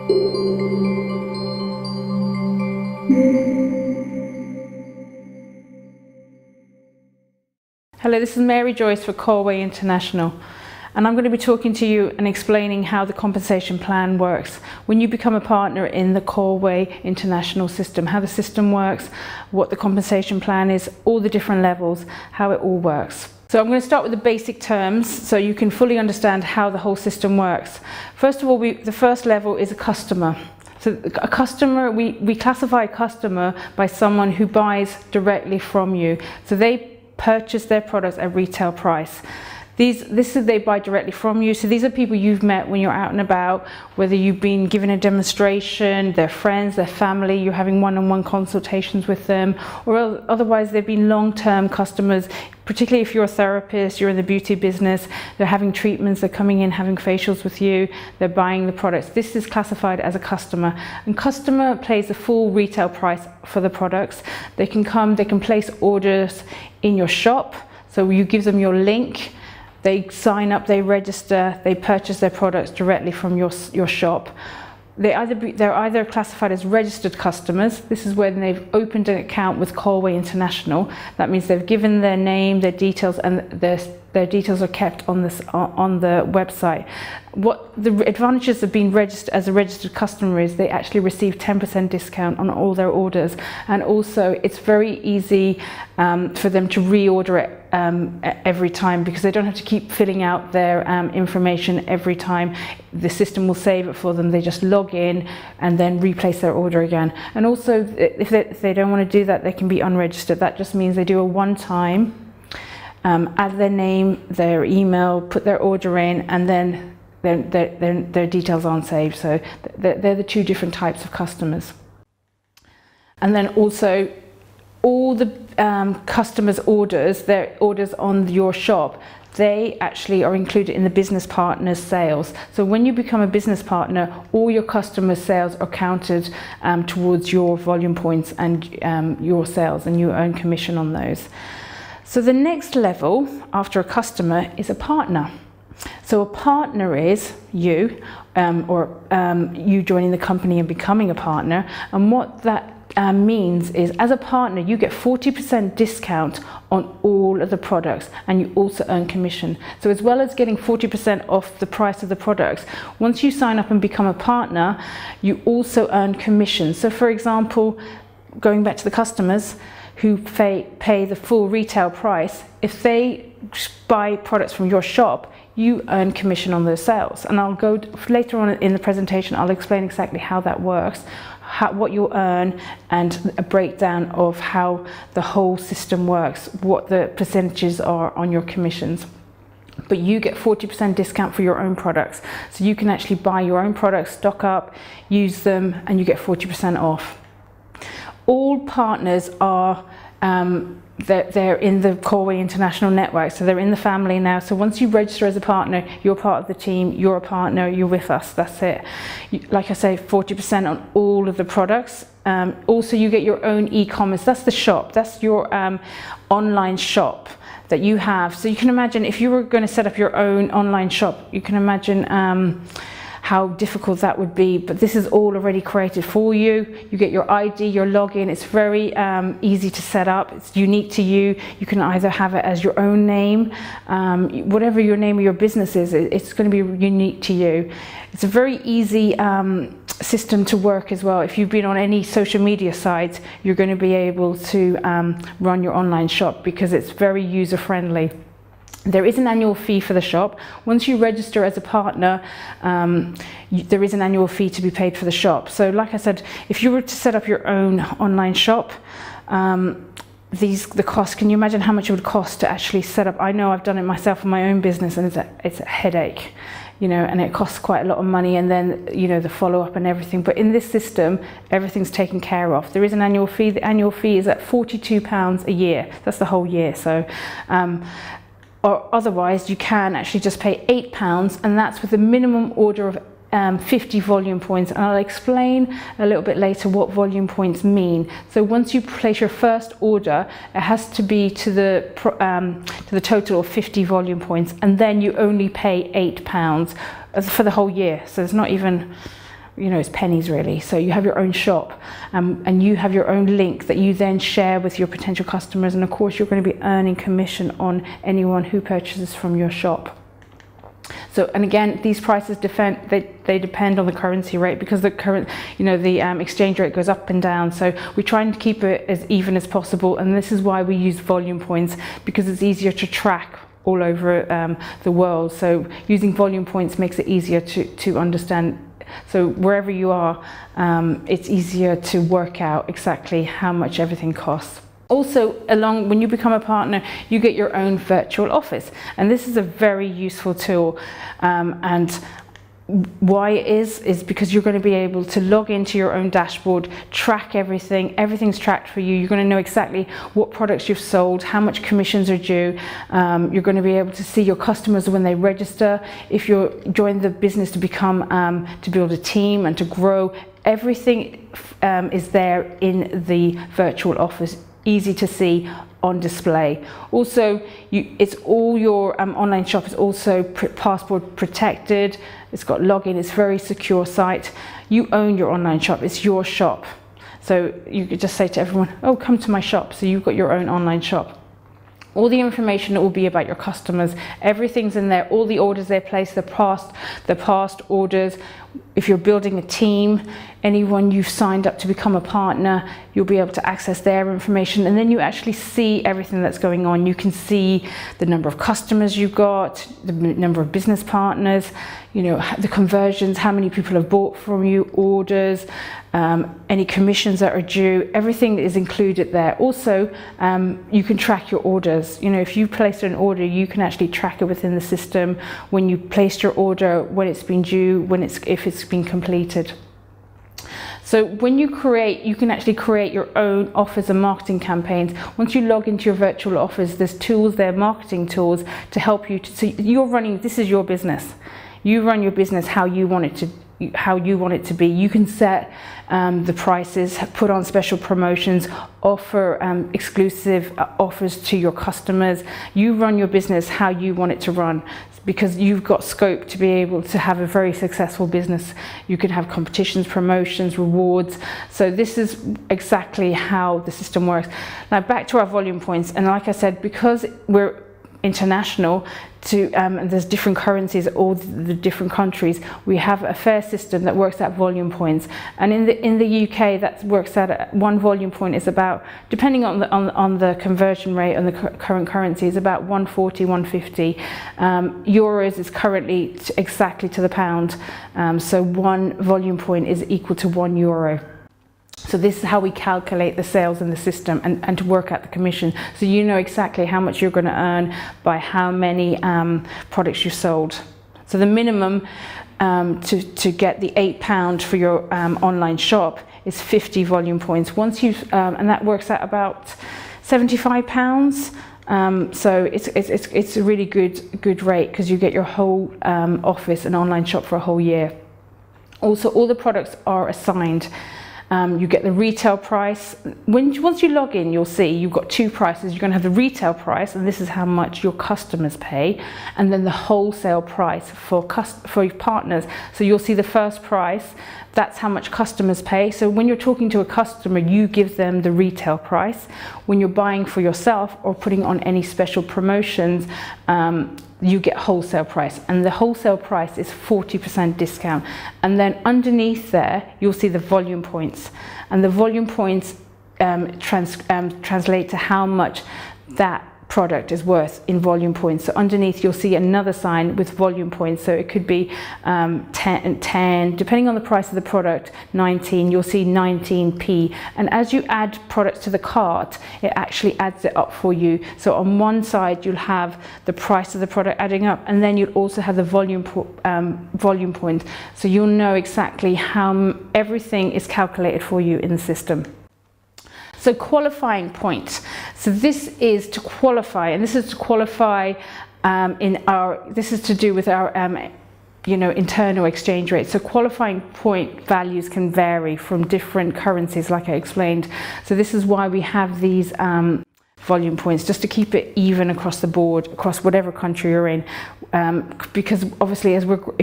Hello, this is Mary Joyce for Colway International, and I'm going to be talking to you and explaining how the compensation plan works when you become a partner in the Colway International system, how the system works, what the compensation plan is, all the different levels, how it all works. So I'm going to start with the basic terms so you can fully understand how the whole system works. First of all, the first level is a customer. So a customer, we classify a customer by someone who buys directly from you. So they purchase their products at retail price. They buy directly from you. So these are people you've met when you're out and about, whether you've been given a demonstration, their friends, their family, you're having one-on-one consultations with them, or otherwise they've been long-term customers, particularly if you're a therapist, you're in the beauty business, they're having treatments, they're coming in having facials with you, they're buying the products. This is classified as a customer. And customer pays the full retail price for the products. They can come, they can place orders in your shop. So you give them your link, they sign up, they register, they purchase their products directly from your shop. They're either classified as registered customers. This is when they've opened an account with Colway International. That means they've given their name, their details, and their details are kept on the website. What the advantages of being registered as a registered customer is they actually receive 10% discount on all their orders, and also it's very easy for them to reorder it every time, because they don't have to keep filling out their information every time. The system will save it for them. They just log in and then replace their order again. And also, if they don't want to do that, they can be unregistered. That just means they do a one-time, add their name, their email, put their order in, and then their details aren't saved. So they're the two different types of customers. And then also, all the customers' orders, their orders on your shop, they actually are included in the business partner's sales. So when you become a business partner, all your customers' sales are counted towards your volume points and your sales, and you earn commission on those. So the next level after a customer is a partner. So a partner is you, you joining the company and becoming a partner. And what that means is, as a partner, you get 40% discount on all of the products, and you also earn commission. So as well as getting 40% off the price of the products, once you sign up and become a partner, you also earn commission. So for example, going back to the customers who pay the full retail price, if they buy products from your shop, you earn commission on those sales. And I'll go later on in the presentation, I'll explain exactly how that works, what you'll earn, and a breakdown of how the whole system works, what the percentages are on your commissions. But you get 40% discount for your own products. So you can actually buy your own products, stock up, use them, and you get 40% off. All partners are they're in the Colway International network, so they're in the family now. So once you register as a partner, you're part of the team, you're a partner, you're with us, that's it. Like I say, 40% on all of the products. Also, you get your own e-commerce. That's the shop, that's your online shop that you have. So you can imagine if you were going to set up your own online shop, you can imagine how difficult that would be, but this is all already created for you. You get your ID, your login. It's very easy to set up. It's unique to you. You can either have it as your own name, whatever your name of your business is, it's going to be unique to you. It's a very easy system to work as well. If you've been on any social media sites, you're going to be able to run your online shop because it's very user friendly. There is an annual fee for the shop. Once you register as a partner, there is an annual fee to be paid for the shop. So like I said, if you were to set up your own online shop, the cost, can you imagine how much it would cost to actually set up? I know I've done it myself in my own business, and it's a headache, you know, and it costs quite a lot of money, and then, you know, the follow-up and everything. But in this system, everything's taken care of. There is an annual fee. The annual fee is at £42 a year. That's the whole year. So or otherwise you can actually just pay £8, and that's with a minimum order of 50 volume points, and I'll explain a little bit later what volume points mean. So once you place your first order, it has to be to the total of 50 volume points, and then you only pay £8 for the whole year. So it's not even, you know, it's pennies really. So you have your own shop, and you have your own link that you then share with your potential customers, and of course you're going to be earning commission on anyone who purchases from your shop. So, and again, these prices they depend on the currency rate, because the current, you know, the exchange rate goes up and down. So we try and keep it as even as possible, and this is why we use volume points, because it's easier to track all over the world. So using volume points makes it easier to understand. So wherever you are, it's easier to work out exactly how much everything costs. Also, when you become a partner, you get your own virtual office, and this is a very useful tool. And why it is because you're going to be able to log into your own dashboard, track everything. Everything's tracked for you. You're going to know exactly what products you've sold, how much commissions are due. You're going to be able to see your customers when they register. If you're joining the business to become to build a team and to grow, everything is there in the virtual office, easy to see on display. Also, it's all your online shop is also password protected. It's got login. It's a very secure site. You own your online shop. It's your shop. So you could just say to everyone, "Oh, come to my shop." So you've got your own online shop. All the information will be about your customers. Everything's in there. All the orders they place, the past orders. If you're building a team, anyone you've signed up to become a partner, you'll be able to access their information, and then you actually see everything that's going on. You can see the number of customers you've got, the number of business partners, you know, the conversions, how many people have bought from you, orders, any commissions that are due. Everything is included there. Also, you can track your orders. You know, if you placed an order, you can actually track it within the system when you placed your order, when it's been due, if it's been completed. So when you can actually create your own offers and marketing campaigns. Once you log into your virtual office, there's tools there, marketing tools, to help you. So this is your business. You run your business how you want it to be. You can set the prices, put on special promotions, offer exclusive offers to your customers. You run your business how you want it to run, because you've got scope to be able to have a very successful business. You can have competitions, promotions, rewards. So this is exactly how the system works. Now back to our volume points, and like I said, because we're international, and there's different currencies, all the different countries, we have a fair system that works at volume points. And in the UK, that works out one volume point is about, depending on the conversion rate and the current currency, is about 140, 150. Euros is currently exactly to the pound. So one volume point is equal to €1. So this is how we calculate the sales in the system, and to work out the commission. So you know exactly how much you're going to earn by how many products you sold. So the minimum to get the £8 for your online shop is 50 volume points. Once you've and that works out about £75. So it's a really good rate, because you get your whole office and online shop for a whole year. Also, all the products are assigned. You get the retail price. Once you log in, you'll see you've got two prices. You're going to have the retail price, and this is how much your customers pay, and then the wholesale price for your partners. So you'll see the first price, that's how much customers pay. So when you're talking to a customer, you give them the retail price. When you're buying for yourself or putting on any special promotions, you get wholesale price, and the wholesale price is 40% discount. And then underneath there, you'll see the volume points, and the volume points translate to how much that product is worth in volume points. So underneath you'll see another sign with volume points. So it could be 10, depending on the price of the product, 19, you'll see 19p. And as you add products to the cart, it actually adds it up for you. So on one side you'll have the price of the product adding up, and then you'll also have the volume point. So you'll know exactly how everything is calculated for you in the system. So qualifying point. So this is to qualify, and this is to qualify this is to do with our internal exchange rate. So qualifying point values can vary from different currencies, like I explained. So this is why we have these volume points, just to keep it even across the board, across whatever country you're in. Because obviously,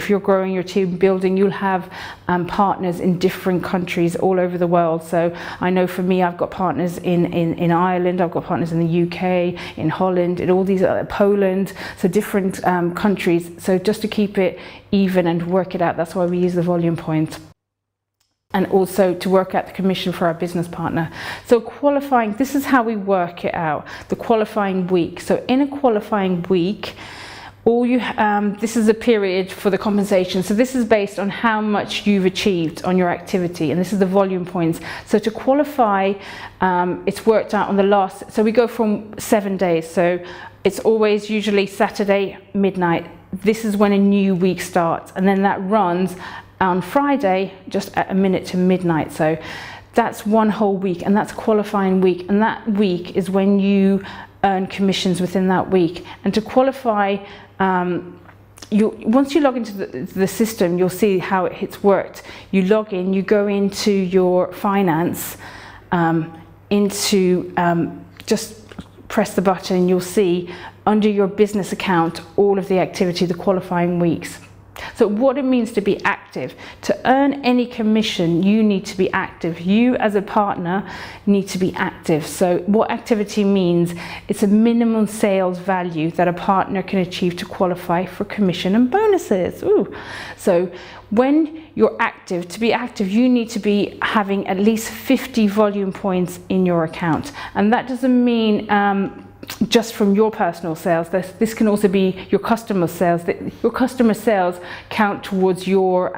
if you're growing your team building, you'll have partners in different countries all over the world. So I know for me, I've got partners in Ireland, I've got partners in the UK, in Holland, in all these Poland, so different countries. So just to keep it even and work it out, that's why we use the volume points. And also to work out the commission for our business partner. So qualifying, this is how we work it out, the qualifying week. So in a qualifying week, this is a period for the compensation. So this is based on how much you've achieved on your activity, and this is the volume points. So to qualify, it's worked out on the last, so we go from 7 days. So it's always usually Saturday midnight. This is when a new week starts, and then that runs on Friday, just at a minute to midnight. So that's one whole week, and that's qualifying week. And that week is when you earn commissions within that week. And to qualify, once you log into the system, you'll see how it's worked. You log in, you go into your finance, just press the button, and you'll see under your business account all of the activity, the qualifying weeks. So what it means to be active, to earn any commission, you need to be active. You as a partner need to be active. So what activity means, it's a minimum sales value that a partner can achieve to qualify for commission and bonuses. Ooh. So when you're active, to be active, you need to be having at least 50 volume points in your account. And that doesn't mean just from your personal sales. This can also be your customer sales. Your customer sales count towards your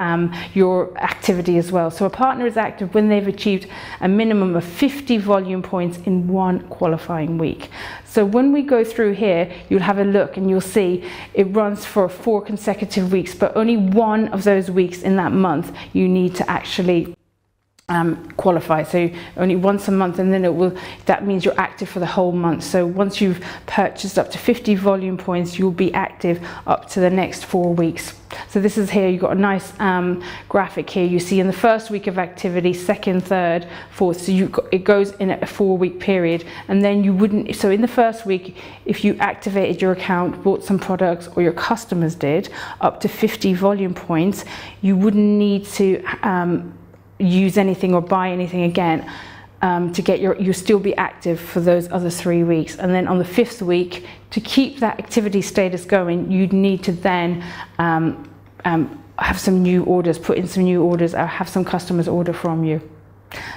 activity as well. So a partner is active when they've achieved a minimum of 50 volume points in one qualifying week. So when we go through here, you'll have a look and you'll see it runs for 4 consecutive weeks, but only one of those weeks in that month you need to actually qualify. So only once a month, and then that means you're active for the whole month. So once you've purchased up to 50 volume points, you'll be active up to the next 4 weeks. So this is here, you've got a nice graphic here. You see in the first week of activity, second, third, fourth, so it goes in a 4-week period. And then you wouldn't, so in the first week, if you activated your account, bought some products, or your customers did, up to 50 volume points, you wouldn't need to use anything or buy anything again to get you'll still be active for those other 3 weeks. And then on the 5th week, to keep that activity status going, you'd need to then have some new orders, put in some new orders, or have some customers order from you.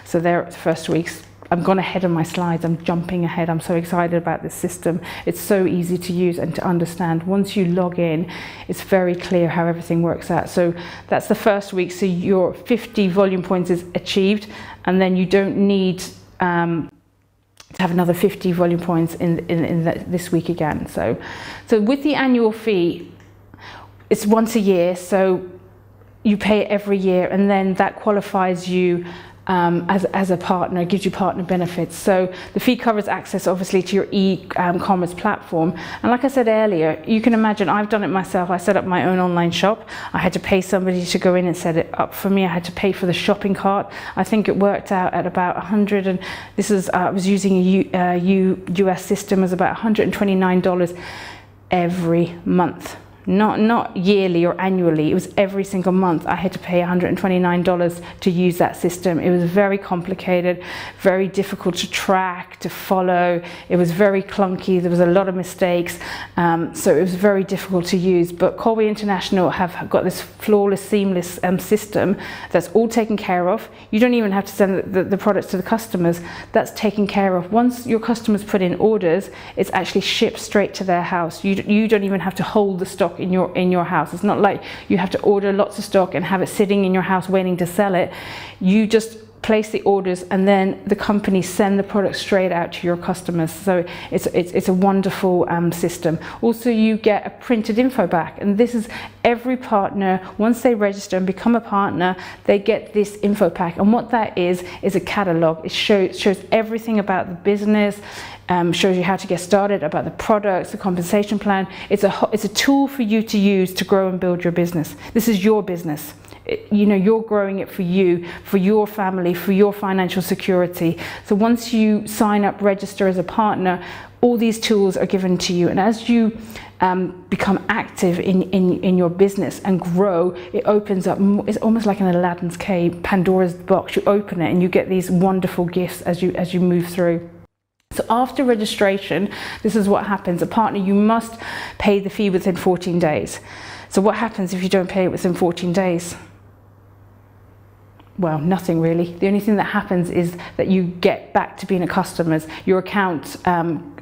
So there, the first weeks. I've gone ahead of my slides, I'm jumping ahead. I'm so excited about this system. It's so easy to use and to understand. Once you log in, it's very clear how everything works out. So that's the first week, so your 50 volume points is achieved, and then you don't need to have another 50 volume points this week again. So with the annual fee, it's once a year, so you pay it every year, and then that qualifies you as a partner, gives you partner benefits. So the fee covers access obviously to your e-commerce platform. And like I said earlier, you can imagine, I've done it myself. I set up my own online shop. I had to pay somebody to go in and set it up for me. I had to pay for the shopping cart. I think it worked out at about 100, and this is, I was using a US system, it was about $129 every month. Not yearly or annually, it was every single month. I had to pay $129 to use that system. It was very complicated, very difficult to track, to follow. It was very clunky, there was a lot of mistakes, so it was very difficult to use. But Colway International have got this flawless, seamless system that's all taken care of. You don't even have to send the products to the customers. That's taken care of. Once your customers put in orders, it's actually shipped straight to their house. You don't even have to hold the stock in your house. It's not like you have to order lots of stock and have it sitting in your house waiting to sell it. You just place the orders, and then the company send the product straight out to your customers. So it's a wonderful system. Also, you get a printed info back, and this is every partner, once they register and become a partner, they get this info pack. And what that is a catalog. It shows everything about the business, shows you how to get started, about the products, the compensation plan. It's a tool for you to use to grow and build your business. This is your business. You know, you're growing it for you, for your family, for your financial security. So once you sign up, register as a partner, all these tools are given to you. And as you become active in your business and grow, it opens up. It's almost like an Aladdin's cave, Pandora's box. You open it and you get these wonderful gifts as you move through. So after registration, this is what happens. A partner, you must pay the fee within 14 days. So what happens if you don't pay it within 14 days? Well, nothing really. The only thing that happens is that you get back to being a customer. Your account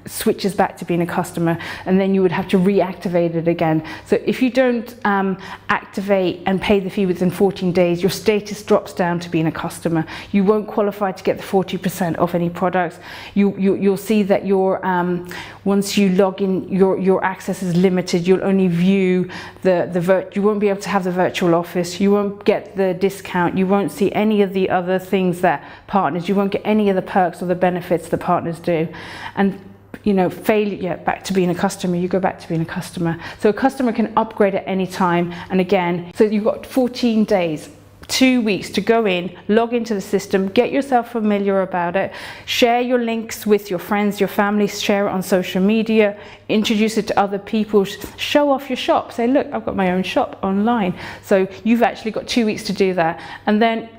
switches back to being a customer, and then you would have to reactivate it again. So if you don't activate and pay the fee within 14 days, your status drops down to being a customer. You won't qualify to get the 40% off any products. You'll see that your once you log in, your access is limited. You'll only view you won't be able to have the virtual office. You won't get the discount. You won't see any of the other things that partners. You won't get any of the perks or the benefits that partners do. And you know, failure, back to being a customer, you go back to being a customer. So a customer can upgrade at any time. And again, so you've got 14 days, 2 weeks to go in, log into the system, get yourself familiar about it, share your links with your friends, your family, share it on social media, introduce it to other people, show off your shop, say, look, I've got my own shop online. So you've actually got 2 weeks to do that. And then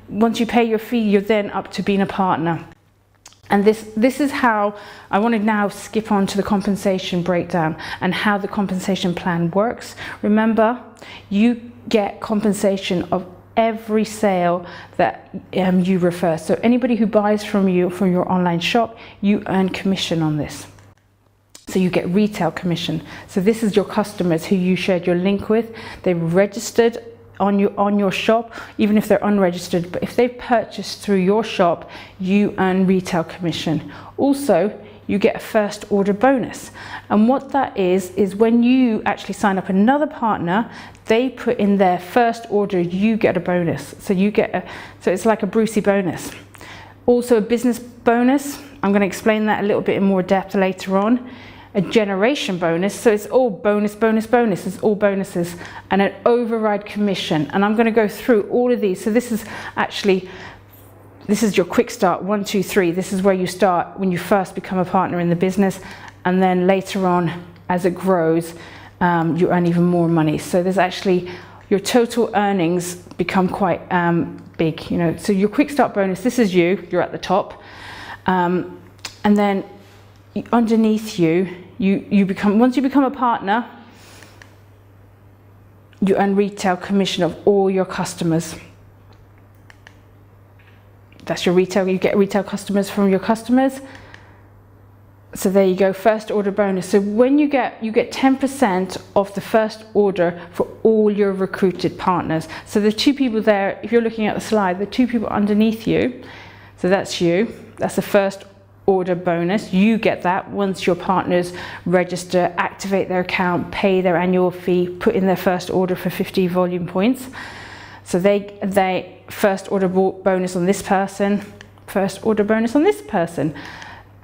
once you pay your fee, you're then up to being a partner. And this is how I want to now skip on to the compensation breakdown and how the compensation plan works. Remember, you get compensation of every sale that you refer. So anybody who buys from you from your online shop, you earn commission on this. So you get retail commission. So this is your customers who you shared your link with. They registered on your shop, even if they're unregistered, but if they've purchased through your shop, you earn retail commission. Also, you get a first order bonus. And what that is when you actually sign up another partner, they put in their first order, you get a bonus. So so it's like a Brucey bonus. Also a business bonus, I'm going to explain that a little bit in more depth later on. A generation bonus, so it's all bonus, bonus, bonus, it's all bonuses, and an override commission. And I'm going to go through all of these. So this is your quick start, 1, 2, 3. This is where you start when you first become a partner in the business, and then later on, as it grows, you earn even more money. So there's actually, your total earnings become quite big, you know. So your quick start bonus, this is you're at the top, and then underneath you become, once you become a partner, you earn retail commission of all your customers. That's your retail, you get retail customers from your customers. So there you go, first order bonus. So when you get 10% of the first order for all your recruited partners. So the two people there, if you're looking at the slide, the two people underneath you, so that's you, that's the first order bonus. You get that once your partners register, activate their account, pay their annual fee, put in their first order for 50 volume points. So they first order bonus on this person, first order bonus on this person.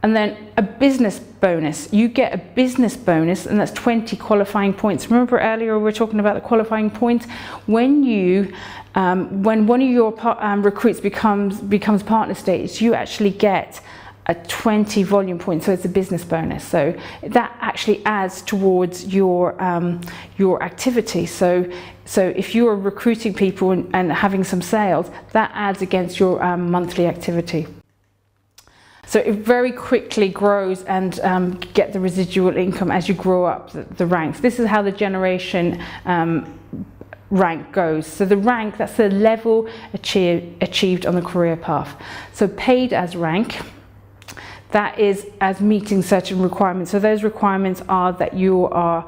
And then a business bonus. You get a business bonus, and that's 20 qualifying points. Remember earlier we were talking about the qualifying points? When one of your recruits becomes partner status, you actually get a 20 volume point, so it's a business bonus. So that actually adds towards your activity. So if you are recruiting people and having some sales, that adds against your monthly activity. So it very quickly grows and get the residual income as you grow up the ranks. This is how the generation rank goes. So the rank, that's the level achieved on the career path. So paid as rank, that is as meeting certain requirements. So those requirements are that you are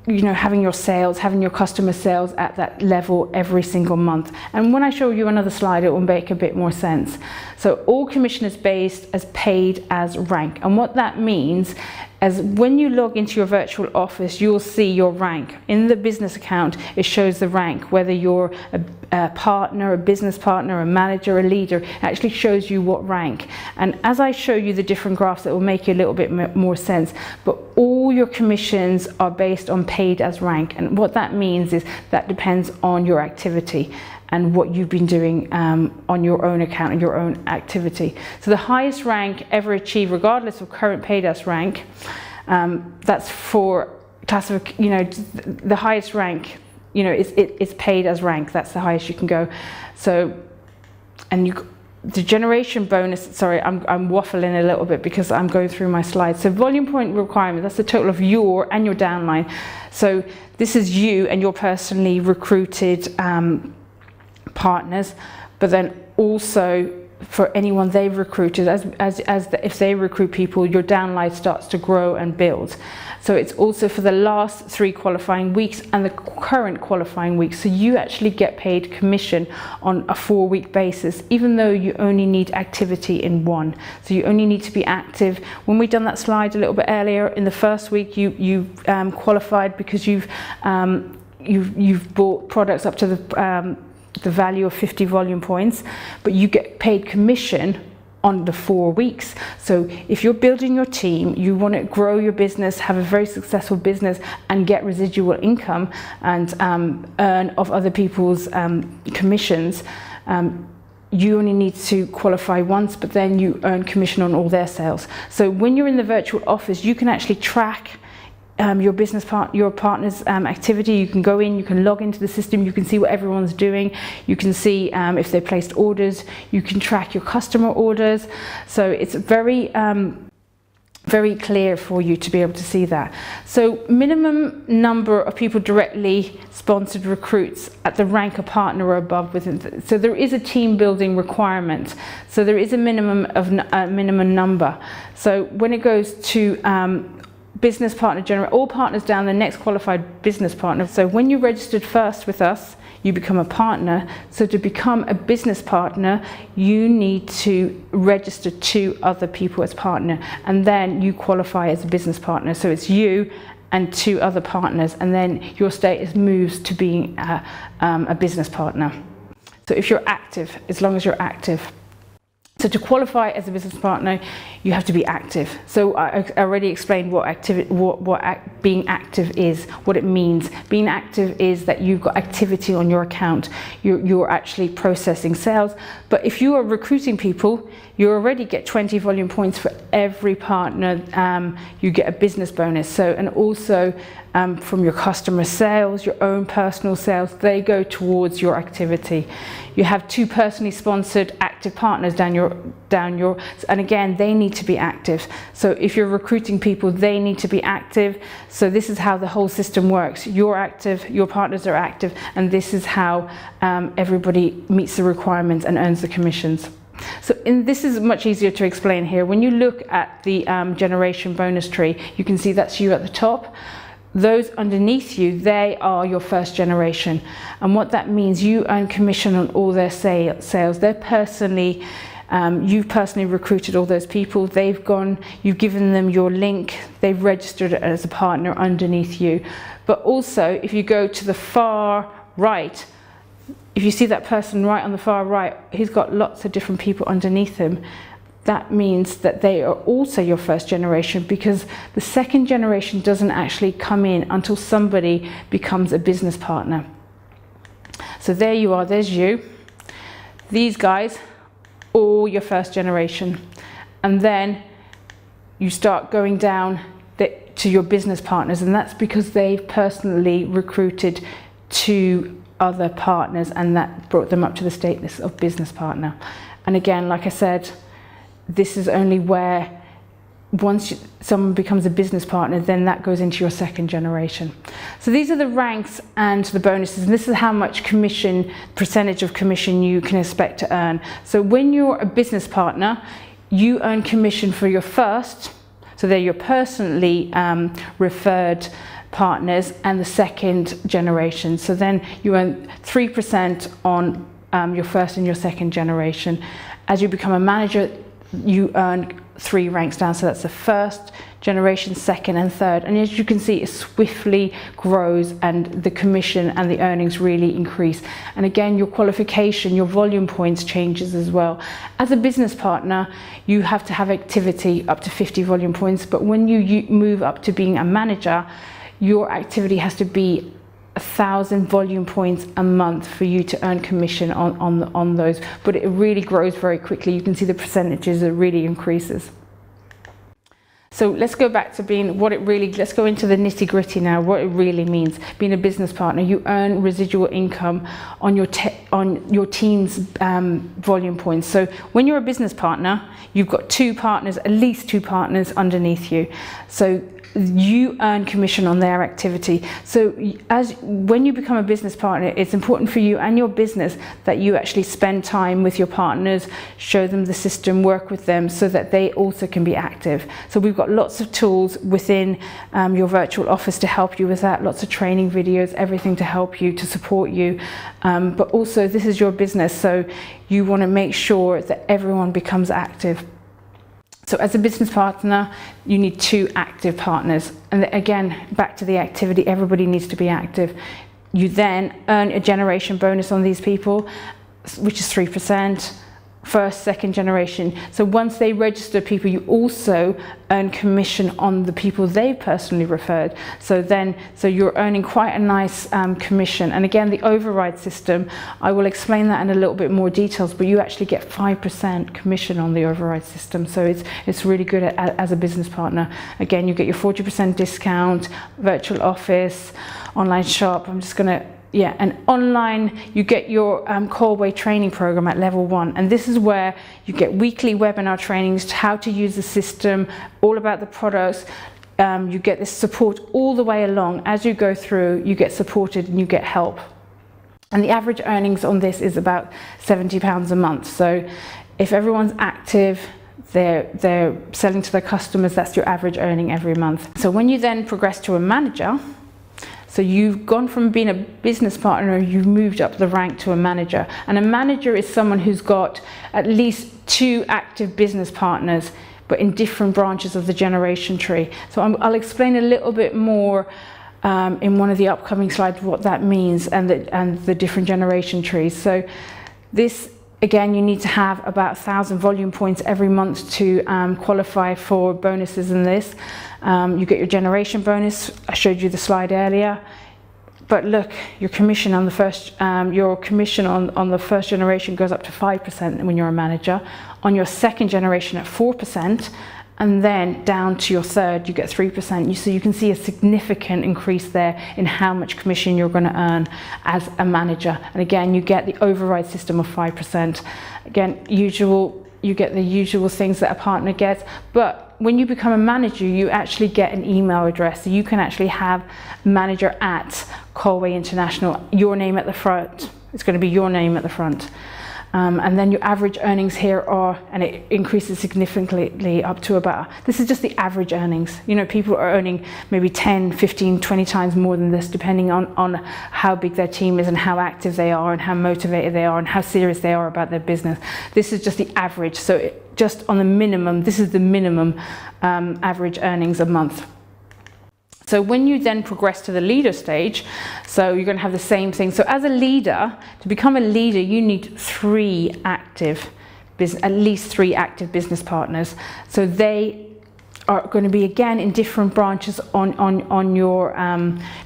you know, having your sales, having your customer sales at that level every single month. And when I show you another slide, it will make a bit more sense. So all commission is based as paid as rank. And what that means is when you log into your virtual office, you'll see your rank. In the business account, it shows the rank, whether you're a partner, a business partner, a manager, a leader, it actually shows you what rank. And as I show you the different graphs, it will make you a little bit more sense. But all all your commissions are based on paid as rank, and what that means is that depends on your activity and what you've been doing on your own account and your own activity. So the highest rank ever achieved, regardless of current paid as rank, that's for the highest rank, it's paid as rank. That's the highest you can go. So, and the generation bonus, sorry, I'm waffling a little bit because I'm going through my slides. So volume point requirement, that's the total of your and your downline. So this is you and your personally recruited partners, but then also for anyone they've recruited, if they recruit people, your downline starts to grow and build. So it's also for the last 3 qualifying weeks and the current qualifying weeks. So you actually get paid commission on a 4-week basis, even though you only need activity in 1. So you only need to be active. When we done that slide a little bit earlier, in the first week you qualified because you've bought products up to the value of 50 volume points, but you get paid commission on the 4 weeks. So if you're building your team, you want to grow your business, have a very successful business and get residual income and earn of other people's commissions, you only need to qualify once, but then you earn commission on all their sales. So when you're in the virtual office, you can actually track your partner's activity. You can go in, you can log into the system, you can see what everyone's doing, you can see if they placed orders, you can track your customer orders. So it's very very clear for you to be able to see that. So minimum number of people directly sponsored recruits at the rank of partner or above within. So there is a team building requirement. So there is a minimum of minimum number. So when it goes to business partner, all partners down the next qualified business partner. So when you registered first with us, you become a partner. So to become a business partner, you need to register 2 other people as partner, and then you qualify as a business partner. So it's you and 2 other partners, and then your status moves to being a business partner. So if you're active, as long as you're active. So to qualify as a business partner, you have to be active. So I already explained what being active is, what it means. Being active is that you've got activity on your account. You're actually processing sales. But if you are recruiting people, you already get 20 volume points for every partner. You get a business bonus. So, and also from your customer sales, your own personal sales, they go towards your activity. You have 2 personally sponsored active partners down your, and again, they need to be active. So if you're recruiting people, they need to be active. So this is how the whole system works. You're active, your partners are active, and this is how everybody meets the requirements and earns the commissions. So this is much easier to explain here. When you look at the generation bonus tree, you can see that's you at the top. Those underneath you, they are your first generation. And what that means, you earn commission on all their sales. They're personally, you've personally recruited all those people. They've gone, you've given them your link. They've registered as a partner underneath you. But also, if you go to the far right, if you see that person right on the far right, he's got lots of different people underneath him. That means that they are also your first generation, because the second generation doesn't actually come in until somebody becomes a business partner. So there you are, there's you. These guys, all your first generation. And then you start going down to your business partners, and that's because they've personally recruited 2 other partners, and that brought them up to the status of business partner. And again, like I said, this is only where once someone becomes a business partner, then that goes into your second generation. So these are the ranks and the bonuses, and this is how much commission, percentage of commission you can expect to earn. So when you're a business partner, you earn commission for your first, so they're your personally referred partners, and the second generation. So then you earn 3% on your first and your second generation. As you become a manager, you earn 3 ranks down. So that's the first generation, second and third. And as you can see, it swiftly grows and the commission and the earnings really increase. And again, your qualification, your volume points changes as well. As a business partner, you have to have activity up to 50 volume points. But when you move up to being a manager, your activity has to be 1,000 volume points a month for you to earn commission on those. But it really grows very quickly. You can see the percentages, it really increases. So let's go back to let's go into the nitty gritty now, what it really means. Being a business partner, you earn residual income on your team's volume points. So when you're a business partner, you've got 2 partners, at least 2 partners underneath you. So you earn commission on their activity. So when you become a business partner, it's important for you and your business that you actually spend time with your partners, show them the system, work with them so that they also can be active. So we've got lots of tools within your virtual office to help you with that, lots of training videos, everything to help you, to support you. But also this is your business, so you want to make sure that everyone becomes active. So as a business partner, you need 2 active partners. And again, back to the activity, everybody needs to be active. You then earn a generation bonus on these people, which is 3%, first, second generation. So once they register people, you also earn commission on the people they personally referred. So you're earning quite a nice commission. And again, the override system, I will explain that in a little bit more details, but you actually get 5% commission on the override system. So it's really good as a business partner. Again, you get your 40% discount, virtual office, online shop. I'm just gonna, and online, you get your Colway training program at level 1. And this is where you get weekly webinar trainings, how to use the system, all about the products. You get this support all the way along. As you go through, you get supported and you get help. And the average earnings on this is about £70 a month. So if everyone's active, they're selling to their customers, that's your average earning every month. So when you then progress to a manager, so you've gone from being a business partner, you've moved up the rank to a manager. And a manager is someone who's got at least 2 active business partners, but in different branches of the generation tree. So I'll explain a little bit more in one of the upcoming slides what that means and the different generation trees. So this, again, you need to have about 1,000 volume points every month to qualify for bonuses in this. You get your generation bonus. I showed you the slide earlier. But look, your commission on the first generation goes up to 5% when you're a manager. On your second generation at 4%, and then down to your third, you get 3%. So you can see a significant increase there in how much commission you're going to earn as a manager. And again, you get the override system of 5%. Again, you get the usual things that a partner gets, but when you become a manager, you actually get an email address. So you can actually have manager at Colway International, your name at the front. It's going to be your name at the front. And then your average earnings here are, and it increases significantly up to about, this is just the average earnings. You know, people are earning maybe 10, 15, 20 times more than this, depending on how big their team is and how active they are and how motivated they are and how serious they are about their business. This is just the average. So just on the minimum, this is the minimum average earnings a month. So when you then progress to the leader stage, so you're going to have the same thing. So as a leader, to become a leader, you need at least three active business partners. So they are going to be, again, in different branches on your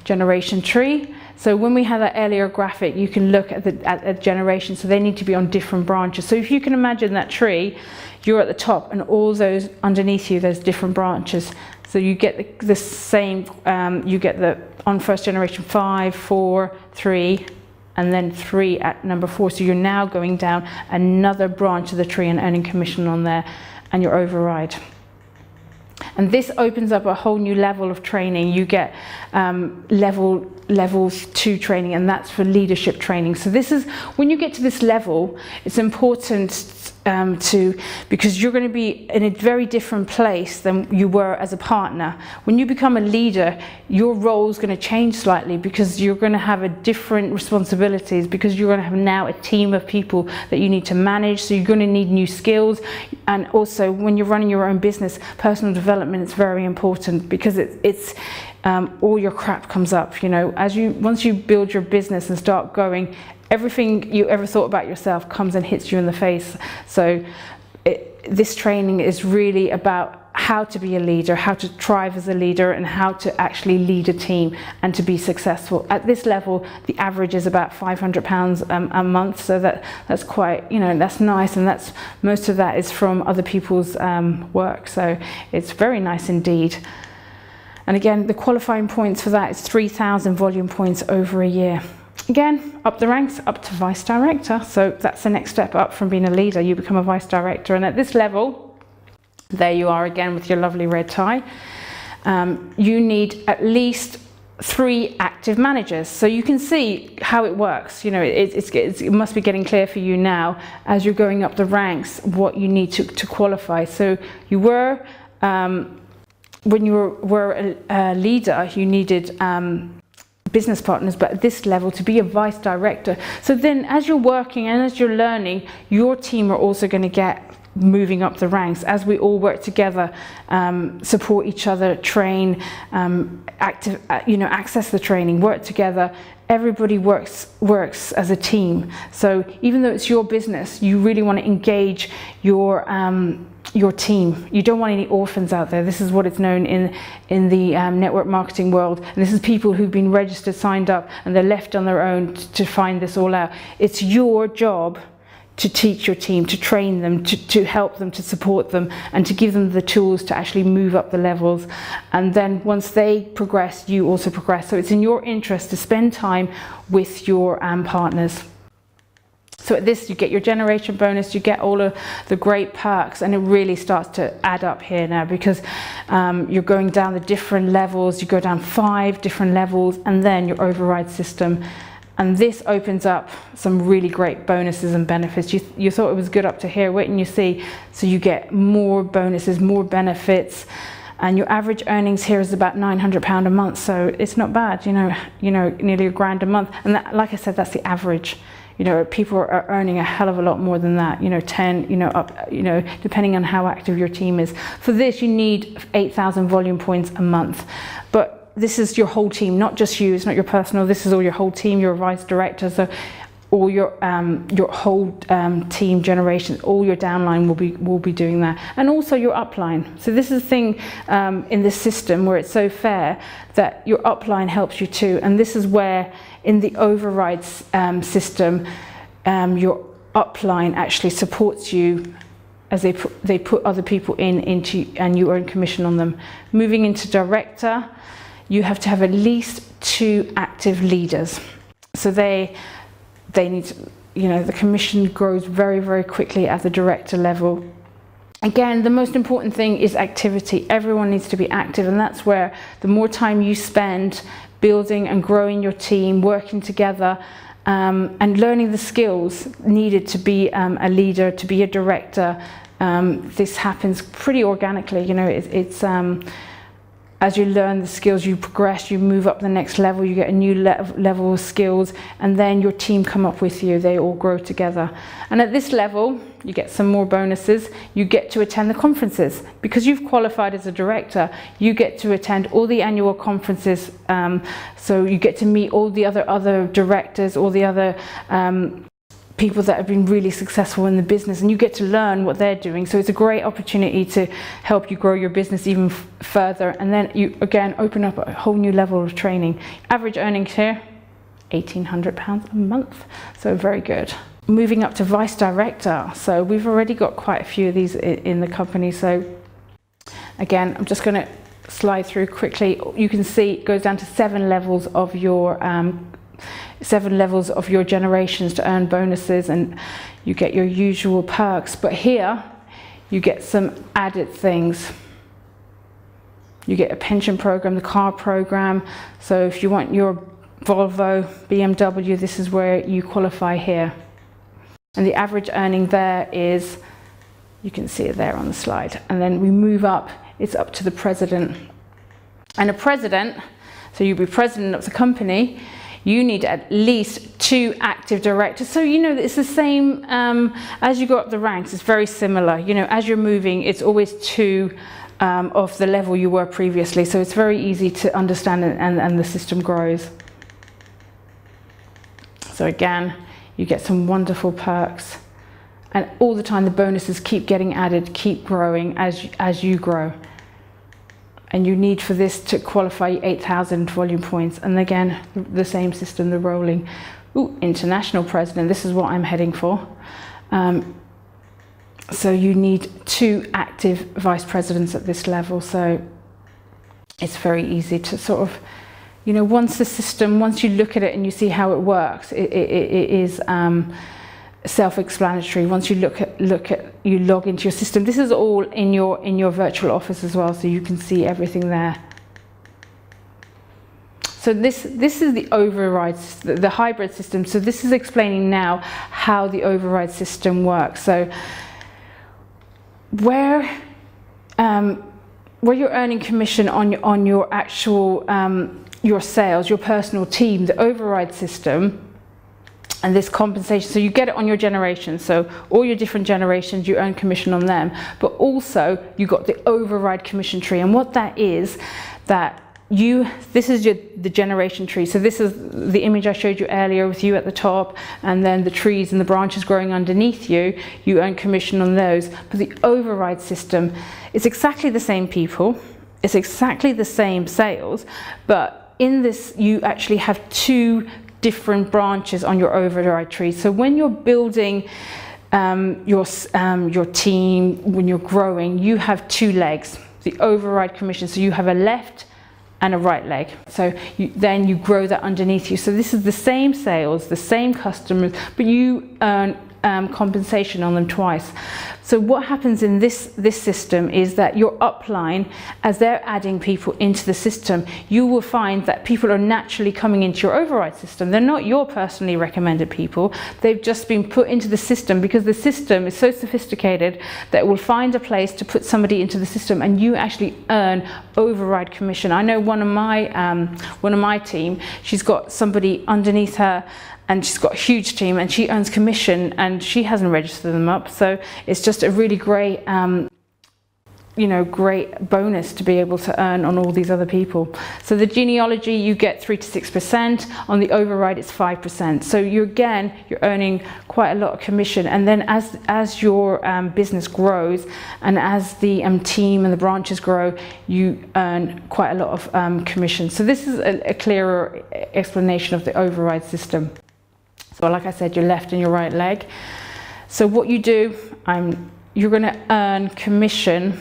generation tree. So when we had that earlier graphic, you can look at the generation. So they need to be on different branches. So if you can imagine that tree, you're at the top, and all those underneath you, there's different branches. So you get the same, you get on first generation 5, 4, 3, and then 3 at number 4. So you're now going down another branch of the tree and earning commission on there, and your override. And this opens up a whole new level of training. You get levels 2 training, and that's for leadership training. So this is, when you get to this level, it's important because you're going to be in a very different place than you were as a partner. When you become a leader, your role is going to change slightly, because you're going to have a different responsibilities, because you're going to have now a team of people that you need to manage. So you're going to need new skills. And also, when you're running your own business, personal development is very important, because it's all your crap comes up. You know, once you build your business and start going, everything you ever thought about yourself comes and hits you in the face. So this training is really about how to be a leader, how to thrive as a leader, and how to actually lead a team and to be successful. At this level, the average is about £500 a month. So that's quite, you know, that's nice. And most of that is from other people's work. So it's very nice indeed. And again, the qualifying points for that is 3,000 volume points over a year. Again, up the ranks, up to vice director. So that's the next step up from being a leader. You become a vice director. And at this level, there you are again with your lovely red tie. You need at least 3 active managers. So you can see how it works. You know, it must be getting clear for you now as you're going up the ranks what you need to qualify. So you were, when you were a leader, you needed business partners, but at this level to be a vice director. So then as you're working and as you're learning, your team are also going to get moving up the ranks as we all work together, support each other, train, access the training, work together. Everybody works as a team. So even though it's your business, you really want to engage your team. You don't want any orphans out there. This is what it's known in the network marketing world. And this is people who've been registered, signed up, and they're left on their own to find this all out. It's your job to teach your team, to train them, to help them, to support them, and to give them the tools to actually move up the levels. And then once they progress, you also progress. So it's in your interest to spend time with your partners. So at this, you get your generation bonus, you get all of the great perks, and it really starts to add up here now, because you're going down the different levels. You go down 5 different levels, and then your override system. And this opens up some really great bonuses and benefits. You thought it was good up to here, wait and you see. So you get more bonuses, more benefits, and your average earnings here is about £900 a month. So it's not bad, you know, nearly £1,000 a month. And that, like I said, that's the average. You know, people are earning a hell of a lot more than that. You know, 10, you know, up, you know, depending on how active your team is. For this, you need 8,000 volume points a month. But this is your whole team, not just you. It's not your personal. This is all your whole team. You're a vice director, so all your whole team generations, all your downline will be doing that, and also your upline. So this is the thing in this system where it's so fair that your upline helps you too. And this is where in the overrides system, your upline actually supports you as they put other people into, and you earn commission on them. Moving into director, you have to have at least 2 active leaders. So they need to, you know, the commission grows very, very quickly at the director level. Again, the most important thing is activity. Everyone needs to be active, and that's where the more time you spend building and growing your team, working together, and learning the skills needed to be a leader, to be a director. This happens pretty organically. You know, it's as you learn the skills, you progress, you move up the next level, you get a new level of skills, and then your team come up with you. They all grow together. And at this level, you get some more bonuses. You get to attend the conferences. Because you've qualified as a director, you get to attend all the annual conferences. So you get to meet all the other directors, all the other people that have been really successful in the business, and you get to learn what they're doing. So it's a great opportunity to help you grow your business even further, and then you again open up a whole new level of training. Average earnings here, £1,800 a month, so very good. Moving up to vice director, so we've already got quite a few of these in the company. So again, I'm just going to slide through quickly. You can see it goes down to 7 levels of your generations to earn bonuses, and you get your usual perks. But here you get some added things. You get a pension program, the car program. So if you want your Volvo, BMW, this is where you qualify here. And the average earning there is You can see it there on the slide. And then we move up, it's up to the president. And a president, so you'll be president of the company, you need at least 2 active directors. So you know it's the same as you go up the ranks, it's very similar. You know, as you're moving, it's always 2 of the level you were previously. So it's very easy to understand, and the system grows. So again, you get some wonderful perks. And all the time the bonuses keep getting added, keep growing as you grow. And you need for this to qualify 8,000 volume points. And again, the same system, the rolling. Ooh, international president, this is what I'm heading for. So you need 2 active vice presidents at this level. So it's very easy to sort of, you know, once you look at it and you see how it works, it is self-explanatory. Once you you log into your system. This is all in your virtual office as well, so you can see everything there. So this is the override, the hybrid system. So this is explaining now how the override system works. So where you're earning commission on your actual your sales, your personal team, the override system. And this compensation, so you get it on your generations, so all your different generations, you earn commission on them, but also you got the override commission tree. And what that is, this is the generation tree. So this is the image I showed you earlier with you at the top, and then the trees and the branches growing underneath you, you earn commission on those. But the override system is exactly the same people, it's exactly the same sales, but in this you actually have 2 different branches on your override tree. So when you're building your team, when you're growing, you have 2 legs, the override commission. So you have a left and a right leg. So then you grow that underneath you. So this is the same sales, the same customers, but you earn compensation on them twice. So what happens in this system is that your upline, as they're adding people into the system, you will find that people are naturally coming into your override system. They're not your personally recommended people. They've just been put into the system because the system is so sophisticated that it will find a place to put somebody into the system, and you actually earn override commission. I know one of my team, she's got somebody underneath her, and she's got a huge team, and she earns commission, and she hasn't registered them up. So it's just a really great, great bonus to be able to earn on all these other people. So the genealogy, you get 3 to 6%. On the override, it's 5%. So you're earning quite a lot of commission. And then as your business grows, and as the team and the branches grow, you earn quite a lot of commission. So this is a clearer explanation of the override system. So like I said, your left and your right leg. So what you do, you're going to earn commission.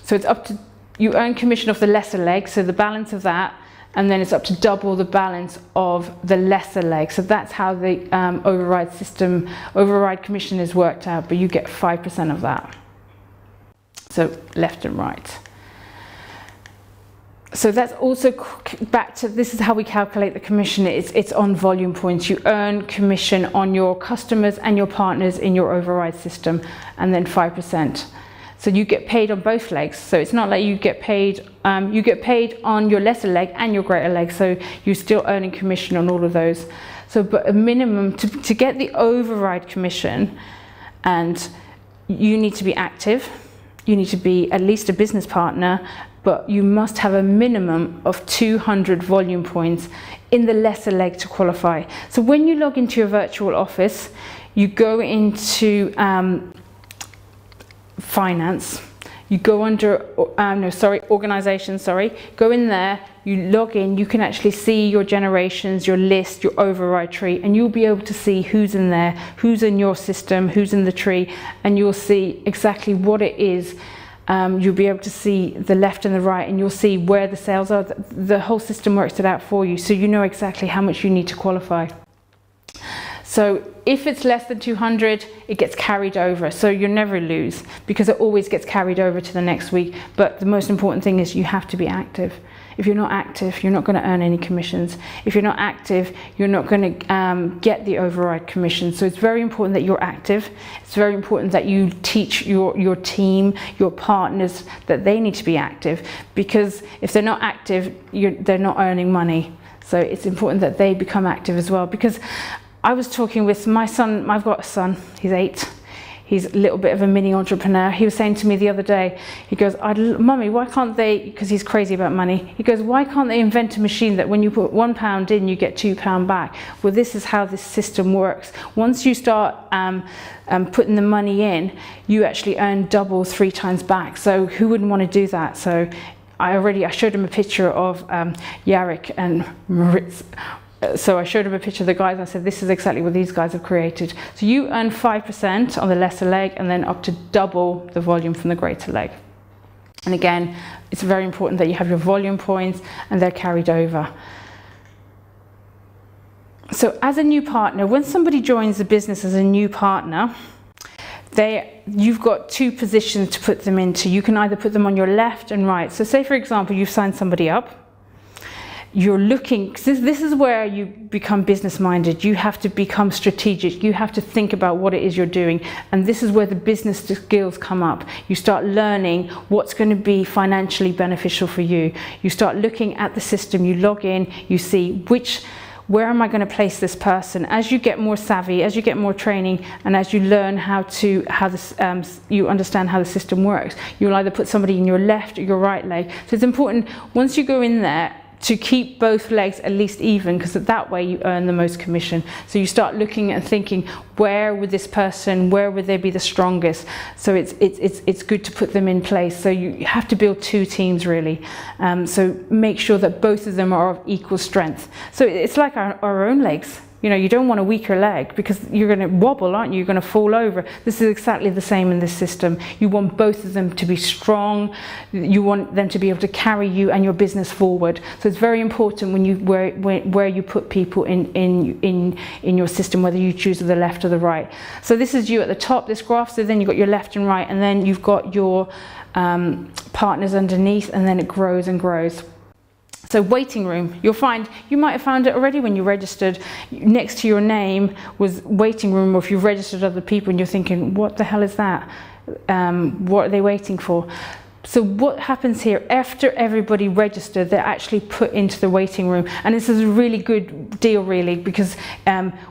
So it's up to, you earn commission off the lesser leg, so the balance of that, and then it's up to double the balance of the lesser leg. So that's how the override commission is worked out, but you get 5% of that. So left and right. So that's also back to, this is how we calculate the commission. It's on volume points. You earn commission on your customers and your partners in your override system, and then 5%. So you get paid on both legs. So it's not like you get paid on your lesser leg and your greater leg. So you're still earning commission on all of those. So, but a minimum to get the override commission, and you need to be active. You need to be at least a business partner, but you must have a minimum of 200 volume points in the lesser leg to qualify. So when you log into your virtual office, you go into finance, you go under, organization, go in there, you log in, you can actually see your generations, your list, your override tree, and you'll be able to see who's in there, who's in your system, who's in the tree, and you'll see exactly what it is. You'll be able to see the left and the right, and you'll see where the sales are. The whole system works it out for you, so you know exactly how much you need to qualify. So if it's less than 200, it gets carried over, so you never lose, because it always gets carried over to the next week. But the most important thing is you have to be active. If you're not active, you're not going to earn any commissions. If you're not active, you're not going to get the override commission. So it's very important that you're active. It's very important that you teach your team, your partners, that they need to be active, because if they're not active, they're not earning money. So it's important that they become active as well. Because I was talking with my son, I've got a son, he's 8. He's a little bit of a mini entrepreneur. He was saying to me the other day, he goes, Mummy, why can't they, because he's crazy about money, he goes, why can't they invent a machine that when you put £1 in, you get £2 back? Well, this is how this system works. Once you start putting the money in, you actually earn double, 3 times back. So who wouldn't want to do that? So I showed him a picture of Yarrick and Maritz. So I showed him a picture of the guys and I said, this is exactly what these guys have created. So you earn 5% on the lesser leg and then up to double the volume from the greater leg. And again, it's very important that you have your volume points and they're carried over. So as a new partner, when somebody joins the business as a new partner, you've got 2 positions to put them into. You can either put them on your left and right. So say, for example, you've signed somebody up. You're looking, this is where you become business minded. You have to become strategic. You have to think about what it is you're doing. And this is where the business skills come up. You start learning what's going to be financially beneficial for you. You start looking at the system, you log in, you see where am I going to place this person? As you get more savvy, as you get more training, and as you learn you understand how the system works, you'll either put somebody in your left or your right leg. So it's important, once you go in there, to keep both legs at least even, because that way you earn the most commission. So you start looking and thinking, where would they be the strongest? So it's good to put them in place. So you have to build 2 teams really. So make sure that both of them are of equal strength. So it's like our own legs. You know, you don't want a weaker leg because you're going to wobble, aren't you? You're going to fall over. This is exactly the same in this system. You want both of them to be strong. You want them to be able to carry you and your business forward. So it's very important where you put people in your system, whether you choose the left or the right. So this is you at the top, this graph. So then you've got your left and right, and then you've got your partners underneath, and then it grows and grows. So waiting room, you might have found it already when you registered. Next to your name was waiting room, or if you've registered other people and you're thinking, what the hell is that? What are they waiting for? So what happens here, after everybody registered, they're actually put into the waiting room. And this is a really good deal really, because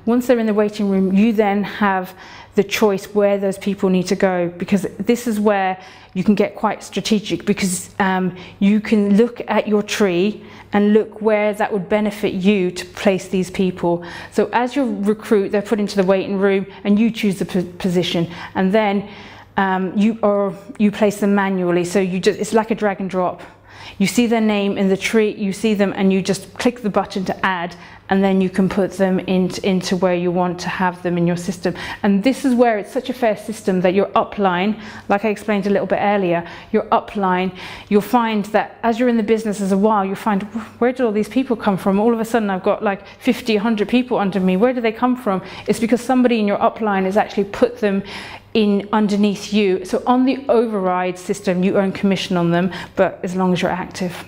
once they're in the waiting room, you then have the choice where those people need to go, because this is where you can get quite strategic, because you can look at your tree and look where that would benefit you to place these people. So as you recruit, they're put into the waiting room and you choose the position, and then you place them manually. So it's like a drag and drop. You see their name in the tree, you see them, and you just click the button to add, and then you can put them into where you want to have them in your system. And this is where it's such a fair system that your upline, like I explained a little bit earlier, your upline, you'll find that as you're in the business as a while, you'll find, where did all these people come from? All of a sudden I've got like 50, 100 people under me. Where do they come from? It's because somebody in your upline has actually put them in underneath you. So on the override system, you earn commission on them, but as long as you're active.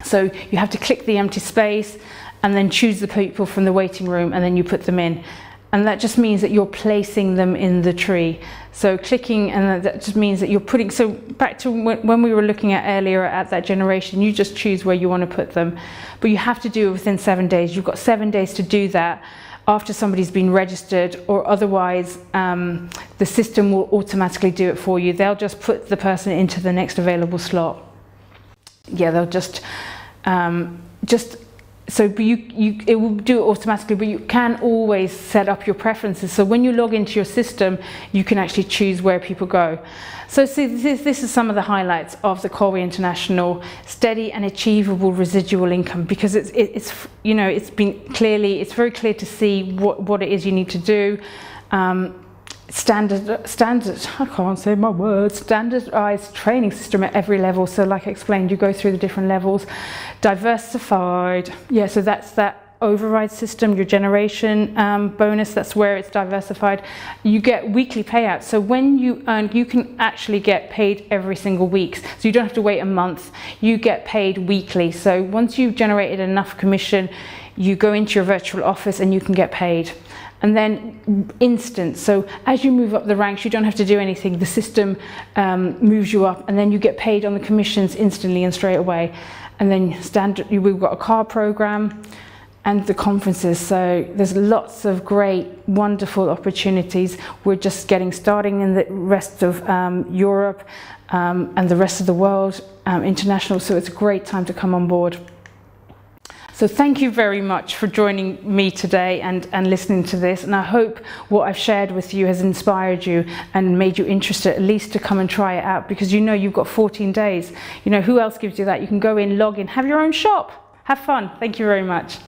So you have to click the empty space and then choose the people from the waiting room, and then you put them in. And that just means that you're placing them in the tree. So clicking, and that just means that you're putting, so back to when we were looking at earlier at that generation, you just choose where you want to put them. But you have to do it within 7 days. You've got 7 days to do that after somebody's been registered, or otherwise the system will automatically do it for you. They'll just put the person into the next available slot. Yeah, they'll so it will do it automatically, but you can always set up your preferences. So when you log into your system, you can actually choose where people go. So see, this is some of the highlights of the Colway International steady and achievable residual income, because it's very clear to see what it is you need to do. Standard, I can't say my words, standardized training system at every level. So like I explained, you go through the different levels. Diversified, yeah, so that's that override system, your generation bonus, that's where it's diversified. You get weekly payouts. So when you earn, you can actually get paid every single week. So you don't have to wait a month. You get paid weekly. So once you've generated enough commission, you go into your virtual office and you can get paid. And then instant, so as you move up the ranks, you don't have to do anything. The system moves you up, and then you get paid on the commissions instantly and straight away. And then standard, we've got a car program and the conferences. So there's lots of great, wonderful opportunities. We're just getting starting in the rest of Europe and the rest of the world, international. So it's a great time to come on board. So thank you very much for joining me today and listening to this. And I hope what I've shared with you has inspired you and made you interested at least to come and try it out, because you know you've got 14 days. You know, who else gives you that? You can go in, log in, have your own shop. Have fun. Thank you very much.